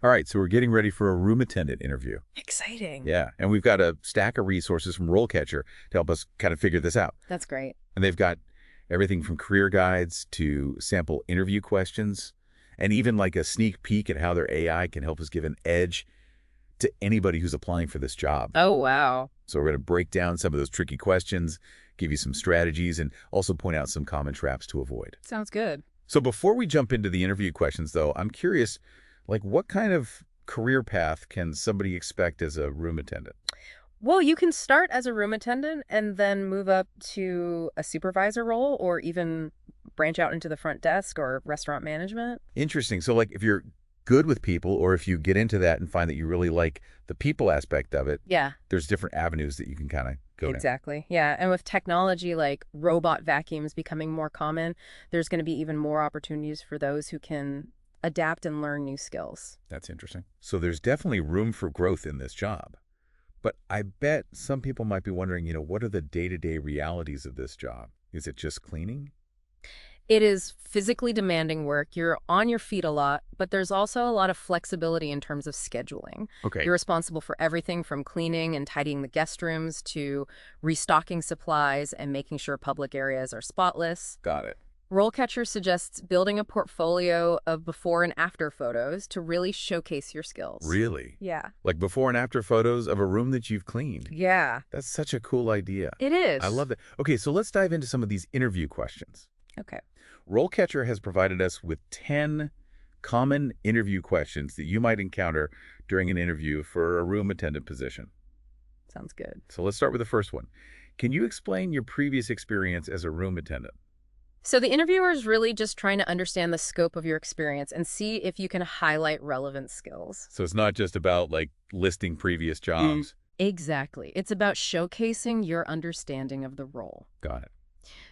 All right, so we're getting ready for a room attendant interview. Exciting. Yeah, and we've got a stack of resources from RoleCatcher to help us kind of figure this out. That's great. And they've got everything from career guides to sample interview questions, and even like a sneak peek at how their AI can help us give an edge to anybody who's applying for this job. Oh, wow. So we're going to break down some of those tricky questions, give you some strategies, and also point out some common traps to avoid. Sounds good. So before we jump into the interview questions, though, I'm curious, like what kind of career path can somebody expect as a room attendant? Well, you can start as a room attendant and then move up to a supervisor role or even branch out into the front desk or restaurant management. Interesting. So like if you're good with people or if you get into that and find that you really like the people aspect of it, Yeah, there's different avenues that you can kind of go down. exactly. Yeah. And with technology like robot vacuums becoming more common, there's going to be even more opportunities for those who can adapt and learn new skills. That's interesting. So there's definitely room for growth in this job. But I bet some people might be wondering, what are the day-to-day realities of this job? Is it just cleaning? It is physically demanding work. You're on your feet a lot, but there's also a lot of flexibility in terms of scheduling. Okay. You're responsible for everything from cleaning and tidying the guest rooms to restocking supplies and making sure public areas are spotless. Got it. RoleCatcher suggests building a portfolio of before and after photos to really showcase your skills. Really? Yeah. Like before and after photos of a room that you've cleaned. Yeah, That's such a cool idea. it is. I love that. Okay, so let's dive into some of these interview questions. Okay. RoleCatcher has provided us with 10 common interview questions that you might encounter during an interview for a room attendant position. Sounds good. So let's start with the first one. Can you explain your previous experience as a room attendant? So the interviewer is really just trying to understand the scope of your experience and see if you can highlight relevant skills. So it's not just about like listing previous jobs. Exactly. It's about showcasing your understanding of the role. Got it.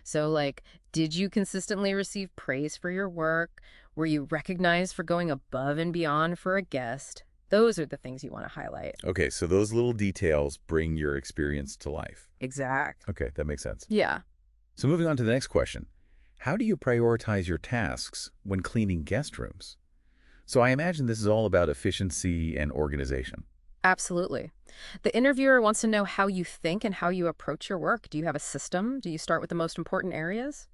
So, like, did you consistently receive praise for your work? Were you recognized for going above and beyond for a guest? Those are the things you want to highlight. Okay, so those little details bring your experience to life. Exact. Okay, that makes sense. Yeah. So moving on to the next question. How do you prioritize your tasks when cleaning guest rooms? So I imagine this is all about efficiency and organization. Absolutely. The interviewer wants to know how you think and how you approach your work. Do you have a system? Do you start with the most important areas?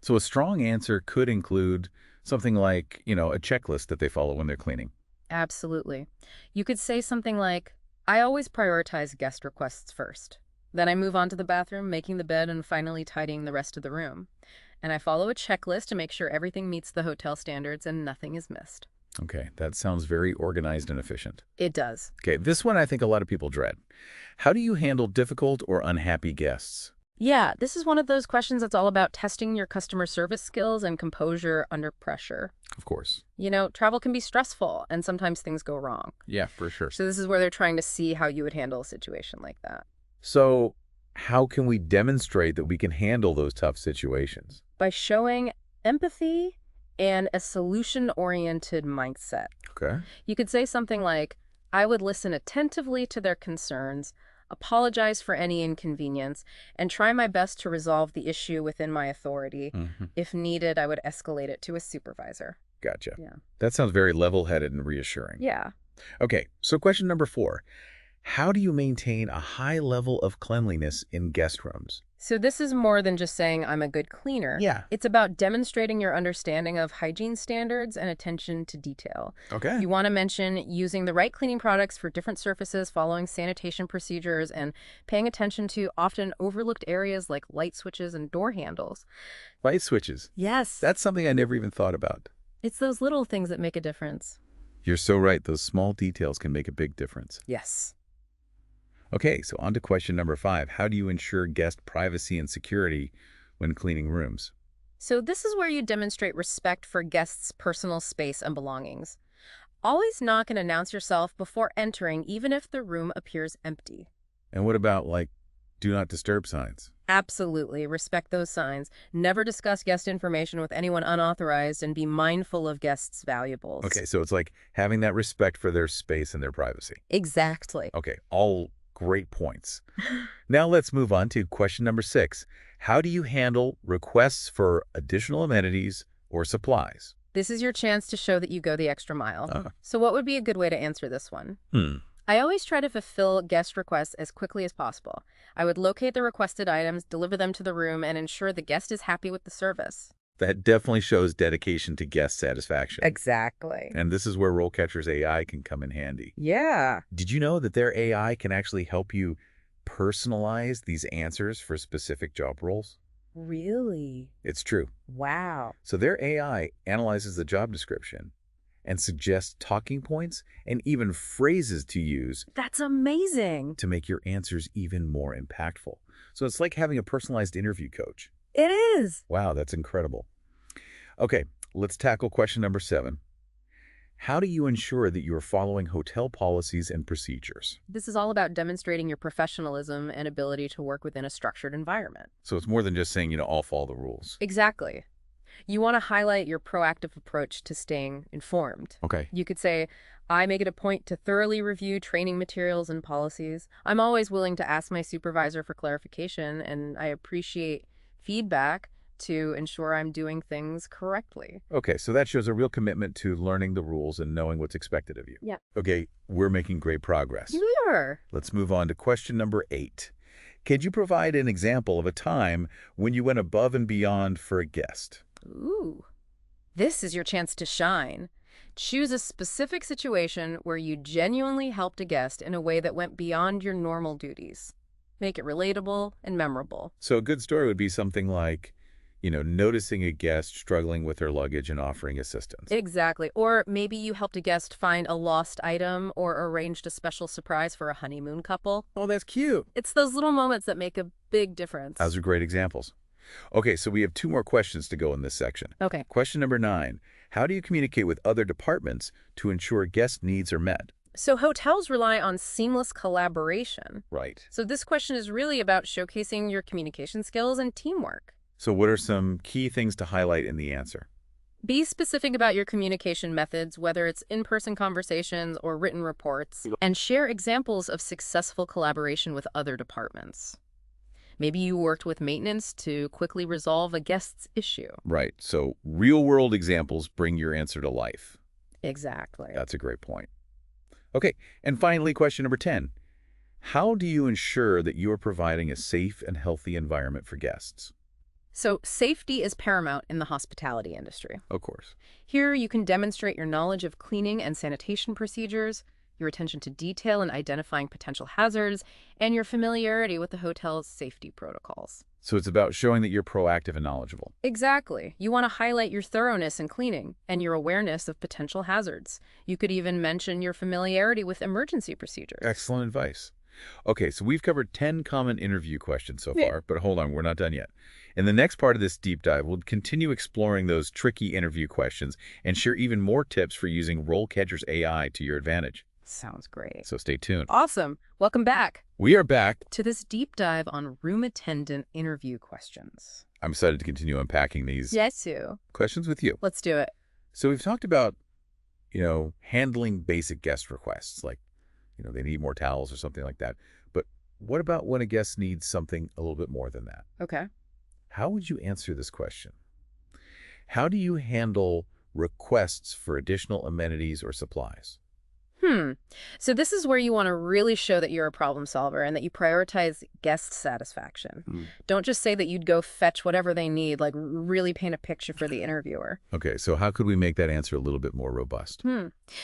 So a strong answer could include something like, a checklist that they follow when they're cleaning. Absolutely. You could say something like, I always prioritize guest requests first. Then I move on to the bathroom, making the bed, and finally tidying the rest of the room. And I follow a checklist to make sure everything meets the hotel standards and nothing is missed. Okay, that sounds very organized and efficient. It does. Okay, this one I think a lot of people dread. How do you handle difficult or unhappy guests? Yeah, this is one of those questions that's all about testing your customer service skills and composure under pressure. Of course. Travel can be stressful and sometimes things go wrong. Yeah, for sure. So this is where they're trying to see how you would handle a situation like that. So how can we demonstrate that we can handle those tough situations? By showing empathy and a solution-oriented mindset. Okay. You could say something like, I would listen attentively to their concerns, apologize for any inconvenience, and try my best to resolve the issue within my authority. If needed, I would escalate it to a supervisor. Gotcha. Yeah. That sounds very level-headed and reassuring. Yeah. Okay, so question number 4. How do you maintain a high level of cleanliness in guest rooms? So this is more than just saying I'm a good cleaner. Yeah. It's about demonstrating your understanding of hygiene standards and attention to detail. Okay. You want to mention using the right cleaning products for different surfaces, following sanitation procedures, and paying attention to often overlooked areas like light switches and door handles. Light switches. Yes. That's something I never even thought about. It's those little things that make a difference. You're so right. Those small details can make a big difference. Yes. Okay, so on to question number 5. How do you ensure guest privacy and security when cleaning rooms? So this is where you demonstrate respect for guests' personal space and belongings. Always knock and announce yourself before entering, even if the room appears empty. And what about, like, do not disturb signs? Absolutely. Respect those signs. Never discuss guest information with anyone unauthorized and be mindful of guests' valuables. Okay, so it's like having that respect for their space and their privacy. Exactly. Okay, all great points. Now let's move on to question number 6. How do you handle requests for additional amenities or supplies? This is your chance to show that you go the extra mile. Ah. So what would be a good way to answer this one? Hmm. I always try to fulfill guest requests as quickly as possible. I would locate the requested items, deliver them to the room, and ensure the guest is happy with the service. That definitely shows dedication to guest satisfaction. Exactly. And this is where RoleCatcher's AI can come in handy. Yeah. Did you know that their AI can actually help you personalize these answers for specific job roles? Really? It's true. Wow. So their AI analyzes the job description and suggests talking points and even phrases to use That's amazing. to make your answers even more impactful. So it's like having a personalized interview coach. It is. Wow, that's incredible. Okay, let's tackle question number 7. How do you ensure that you are following hotel policies and procedures? This is all about demonstrating your professionalism and ability to work within a structured environment. So it's more than just saying, I'll follow the rules. Exactly. You want to highlight your proactive approach to staying informed. Okay. You could say, I make it a point to thoroughly review training materials and policies. I'm always willing to ask my supervisor for clarification, and I appreciate feedback to ensure I'm doing things correctly. Okay, so that shows a real commitment to learning the rules and knowing what's expected of you. Yeah. Okay, we're making great progress. Sure. Let's move on to question number 8. Could you provide an example of a time when you went above and beyond for a guest? Ooh. This is your chance to shine. Choose a specific situation where you genuinely helped a guest in a way that went beyond your normal duties. Make it relatable and memorable. So a good story would be something like, noticing a guest struggling with their luggage and offering assistance. Exactly. Or maybe you helped a guest find a lost item or arranged a special surprise for a honeymoon couple. Oh, that's cute. It's those little moments that make a big difference. Those are great examples. Okay, so we have 2 more questions to go in this section. Okay. Question number 9. How do you communicate with other departments to ensure guest needs are met? So hotels rely on seamless collaboration. Right. So this question is really about showcasing your communication skills and teamwork. So what are some key things to highlight in the answer? Be specific about your communication methods, whether it's in-person conversations or written reports, and share examples of successful collaboration with other departments. Maybe you worked with maintenance to quickly resolve a guest's issue. Right. So real-world examples bring your answer to life. Exactly. That's a great point. Okay, and finally, question number 10. How do you ensure that you are providing a safe and healthy environment for guests? So safety is paramount in the hospitality industry. Of course. Here, you can demonstrate your knowledge of cleaning and sanitation procedures, your attention to detail in identifying potential hazards, and your familiarity with the hotel's safety protocols. So it's about showing that you're proactive and knowledgeable. Exactly. You want to highlight your thoroughness in cleaning and your awareness of potential hazards. You could even mention your familiarity with emergency procedures. Excellent advice. Okay, so we've covered 10 common interview questions so far, but hold on, we're not done yet. In the next part of this deep dive, we'll continue exploring those tricky interview questions and share even more tips for using RoleCatcher's AI to your advantage. Sounds great. So stay tuned. Awesome. Welcome back We are back. to this deep dive on room attendant interview questions. I'm excited to continue unpacking these Yes, Sue. questions with you. Let's do it. So we've talked about, handling basic guest requests, like, they need more towels or something like that. But what about when a guest needs something a little bit more than that? Okay. How would you answer this question? How do you handle requests for additional amenities or supplies? So this is where you want to really show that you're a problem solver and that you prioritize guest satisfaction. Don't just say that you'd go fetch whatever they need, like really paint a picture for the interviewer. Okay, so how could we make that answer a little bit more robust?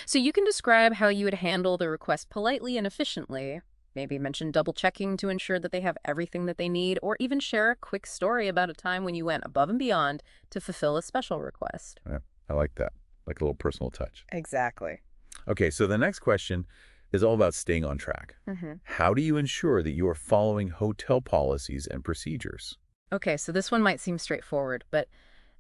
So you can describe how you would handle the request politely and efficiently. Maybe mention double-checking to ensure that they have everything that they need, or even share a quick story about a time when you went above and beyond to fulfill a special request. Yeah, I like that, like a little personal touch. Exactly. Okay, so the next question is all about staying on track. How do you ensure that you are following hotel policies and procedures? Okay, so this one might seem straightforward, but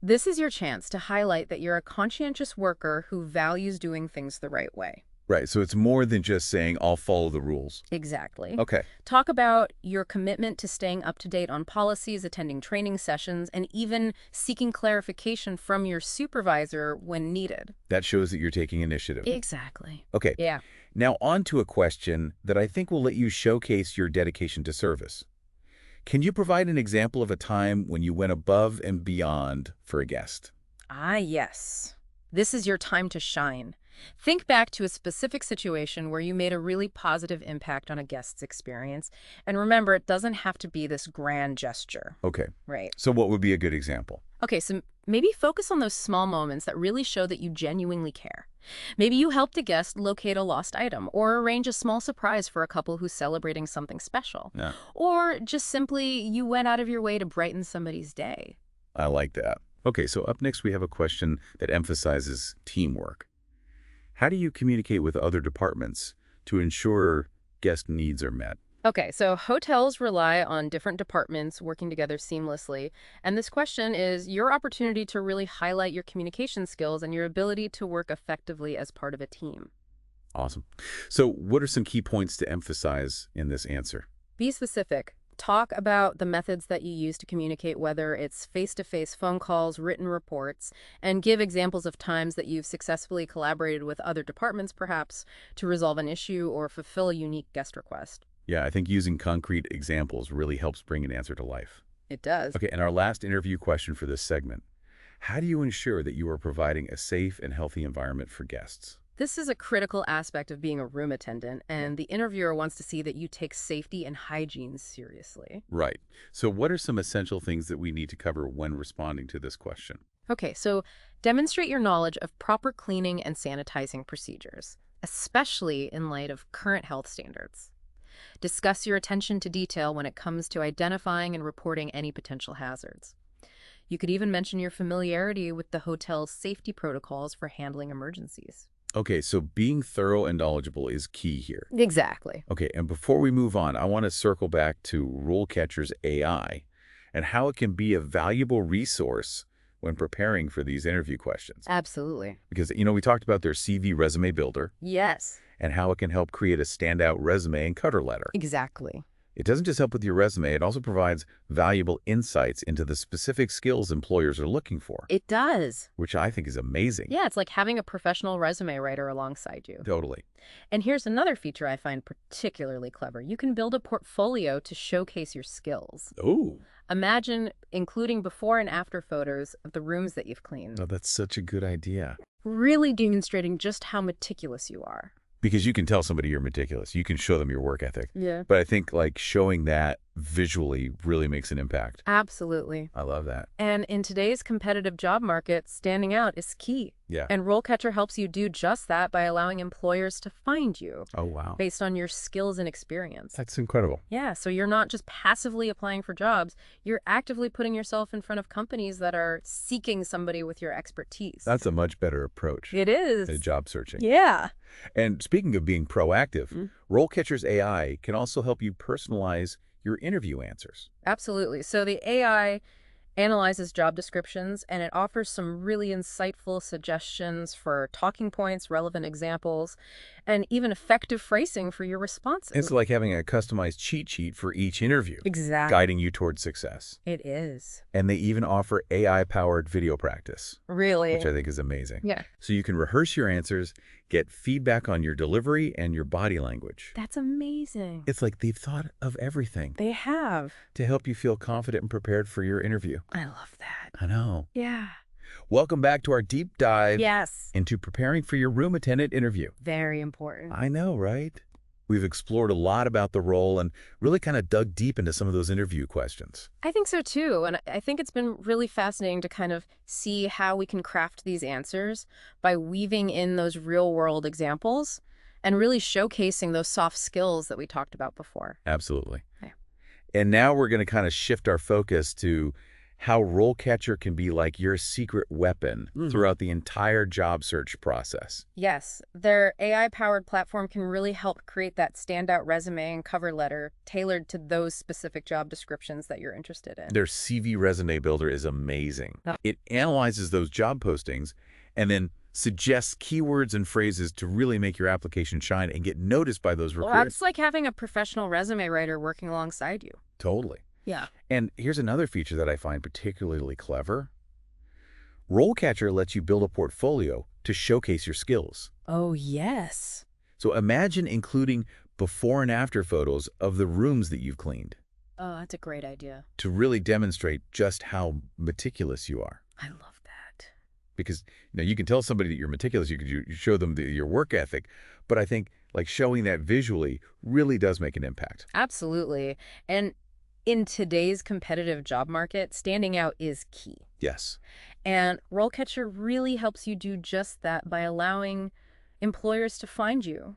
this is your chance to highlight that you're a conscientious worker who values doing things the right way. Right, so it's more than just saying, I'll follow the rules. Exactly. Okay. Talk about your commitment to staying up to date on policies, attending training sessions, and even seeking clarification from your supervisor when needed. That shows that you're taking initiative. Exactly. Okay. Yeah. Now on to a question that I think will let you showcase your dedication to service. Can you provide an example of a time when you went above and beyond for a guest? Ah, yes. This is your time to shine. Think back to a specific situation where you made a really positive impact on a guest's experience. And remember, it doesn't have to be this grand gesture. Okay. Right. So what would be a good example? Okay, so maybe focus on those small moments that really show that you genuinely care. Maybe you helped a guest locate a lost item or arrange a small surprise for a couple who's celebrating something special. Yeah. Or just simply you went out of your way to brighten somebody's day. I like that. Okay, so up next we have a question that emphasizes teamwork. How do you communicate with other departments to ensure guest needs are met? Okay, so hotels rely on different departments working together seamlessly. And this question is your opportunity to really highlight your communication skills and your ability to work effectively as part of a team. Awesome. So what are some key points to emphasize in this answer? Be specific. Talk about the methods that you use to communicate, whether it's face-to-face phone calls, written reports, and give examples of times that you've successfully collaborated with other departments, perhaps, to resolve an issue or fulfill a unique guest request. Yeah, I think using concrete examples really helps bring an answer to life. It does. Okay, and our last interview question for this segment. How do you ensure that you are providing a safe and healthy environment for guests? This is a critical aspect of being a room attendant, and the interviewer wants to see that you take safety and hygiene seriously. Right. So what are some essential things that we need to cover when responding to this question? Okay, so demonstrate your knowledge of proper cleaning and sanitizing procedures, especially in light of current health standards. Discuss your attention to detail when it comes to identifying and reporting any potential hazards. You could even mention your familiarity with the hotel's safety protocols for handling emergencies. Okay, so being thorough and knowledgeable is key here. Exactly. Okay, and before we move on, I want to circle back to RoleCatcher's AI and how it can be a valuable resource when preparing for these interview questions. Absolutely. Because, we talked about their CV resume builder Yes. and how it can help create a standout resume and cover letter. Exactly. It doesn't just help with your resume, it also provides valuable insights into the specific skills employers are looking for, It does. which I think is amazing. Yeah, it's like having a professional resume writer alongside you. Totally. And here's another feature I find particularly clever. You can build a portfolio to showcase your skills. Oh, Imagine including before and after photos of the rooms that you've cleaned, that's such a good idea. really demonstrating just how meticulous you are. Because you can tell somebody you're meticulous. You can show them your work ethic. Yeah. But I think showing that visually really makes an impact. Absolutely. I love that. And in today's competitive job market, standing out is key. Yeah. And RoleCatcher helps you do just that by allowing employers to find you Oh, wow. based on your skills and experience. That's incredible. Yeah, so you're not just passively applying for jobs, you're actively putting yourself in front of companies that are seeking somebody with your expertise. That's a much better approach It is. to job searching. Yeah. And speaking of being proactive, RoleCatcher's AI can also help you personalize your interview answers. Absolutely. So the AI analyzes job descriptions and it offers some really insightful suggestions for talking points, relevant examples, and even effective phrasing for your responses. It's like having a customized cheat sheet for each interview, Exactly. guiding you towards success. It is. And they even offer AI-powered video practice, Really. which I think is amazing. Yeah. So you can rehearse your answers, get feedback on your delivery and your body language. That's amazing. It's like they've thought of everything They have. to help you feel confident and prepared for your interview. I love that. I know. Yeah. Welcome back to our deep dive Yes. into preparing for your room attendant interview. Very important. I know, right? We've explored a lot about the role and really kind of dug deep into some of those interview questions. I think so too. And I think it's been really fascinating to kind of see how we can craft these answers by weaving in those real world examples and really showcasing those soft skills that we talked about before. Absolutely. Okay. And now we're going to kind of shift our focus to how RoleCatcher can be like your secret weapon throughout the entire job search process. Yes, their AI-powered platform can really help create that standout resume and cover letter tailored to those specific job descriptions that you're interested in. Their CV resume builder is amazing. Oh. It analyzes those job postings and then suggests keywords and phrases to really make your application shine and get noticed by those Well, recruiters. that's like having a professional resume writer working alongside you. Totally. Yeah. And here's another feature that I find particularly clever. RoleCatcher lets you build a portfolio to showcase your skills. Oh, yes. So imagine including before and after photos of the rooms that you've cleaned Oh, that's a great idea. to really demonstrate just how meticulous you are. I love that. Because you can tell somebody that you're meticulous, you show them your work ethic, but I think like showing that visually really does make an impact. Absolutely. And in today's competitive job market, standing out is key. Yes. And RoleCatcher really helps you do just that by allowing employers to find you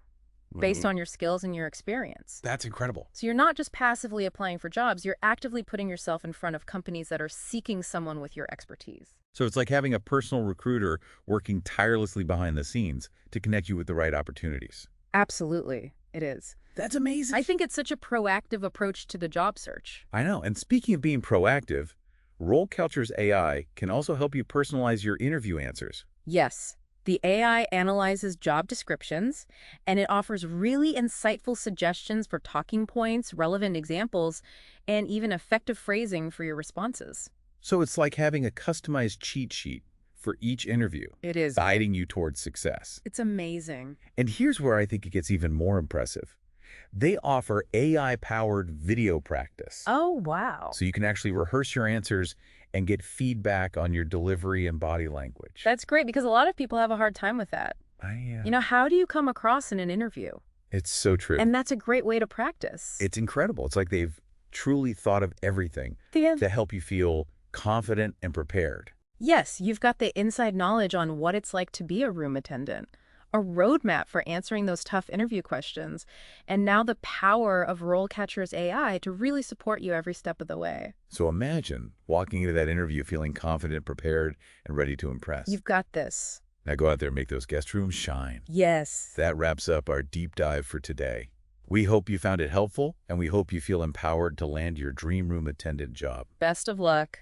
based on your skills and your experience. That's incredible. So you're not just passively applying for jobs, you're actively putting yourself in front of companies that are seeking someone with your expertise. So it's like having a personal recruiter working tirelessly behind the scenes to connect you with the right opportunities. Absolutely, it is. That's amazing. I think it's such a proactive approach to the job search. I know. And speaking of being proactive, RoleCatcher's AI can also help you personalize your interview answers. Yes, the AI analyzes job descriptions, and it offers really insightful suggestions for talking points, relevant examples, and even effective phrasing for your responses. So it's like having a customized cheat sheet for each interview, It is. guiding you towards success. It's amazing. And here's where I think it gets even more impressive. They offer AI-powered video practice. Oh, wow. So you can actually rehearse your answers and get feedback on your delivery and body language. That's great because a lot of people have a hard time with that. How do you come across in an interview? It's so true. And that's a great way to practice. It's incredible. It's like they've truly thought of everything to help you feel confident and prepared. Yes, you've got the inside knowledge on what it's like to be a room attendant, a roadmap for answering those tough interview questions, and now the power of RoleCatcher's AI to really support you every step of the way. So imagine walking into that interview feeling confident, prepared, and ready to impress. You've got this. Now go out there and make those guest rooms shine. Yes. That wraps up our deep dive for today. We hope you found it helpful, and we hope you feel empowered to land your dream room attendant job. Best of luck.